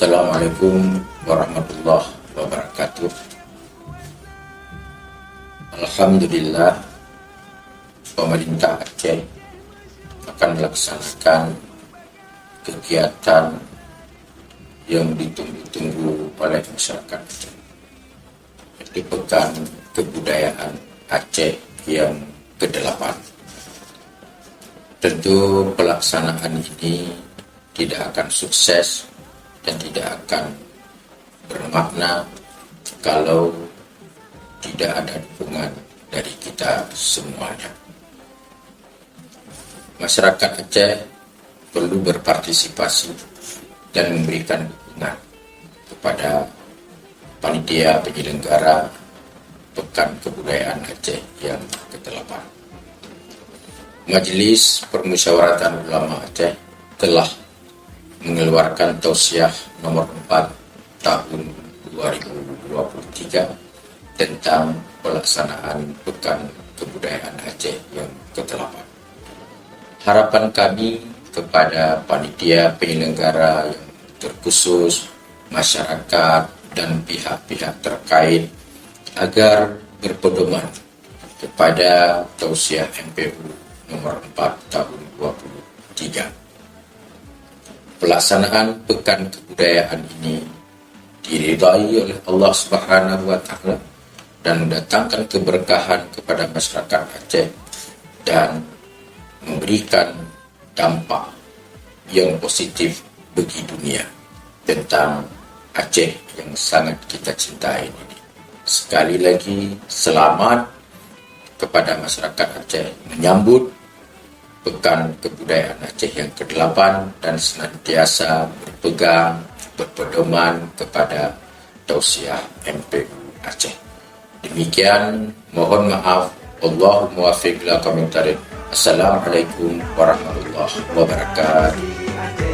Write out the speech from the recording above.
Assalamualaikum warahmatullahi wabarakatuh. Alhamdulillah, pemerintah Aceh akan melaksanakan kegiatan yang ditunggu-tunggu oleh masyarakat Aceh, yaitu Pekan Kebudayaan Aceh yang ke-8. Tentu pelaksanaan ini tidak akan sukses dan tidak akan bermakna kalau tidak ada dukungan dari kita semuanya. Masyarakat Aceh perlu berpartisipasi dan memberikan dukungan kepada panitia penyelenggara Pekan Kebudayaan Aceh yang ke-8. Majelis Permusyawaratan Ulama Aceh telah mengeluarkan Tausiah nomor 4 tahun 2023 tentang pelaksanaan Pekan Kebudayaan Aceh yang ke-8. Harapan kami kepada panitia penyelenggara yang terkhusus, masyarakat, dan pihak-pihak terkait agar berpedoman kepada Tausiah MPU nomor 4 tahun 2023. Pelaksanaan Pekan Kebudayaan ini diridai oleh Allah Subhanahu wa Ta'ala dan mendatangkan keberkahan kepada masyarakat Aceh dan memberikan dampak yang positif bagi dunia tentang Aceh yang sangat kita cintai ini. Sekali lagi, selamat kepada masyarakat Aceh menyambut Pekan Kebudayaan Aceh yang ke-8 dan senantiasa berpedoman kepada Tausiah MPU Aceh. Demikian, mohon maaf. Allahumma waffiq ila qaumit thariq. Assalamualaikum warahmatullahi wabarakatuh.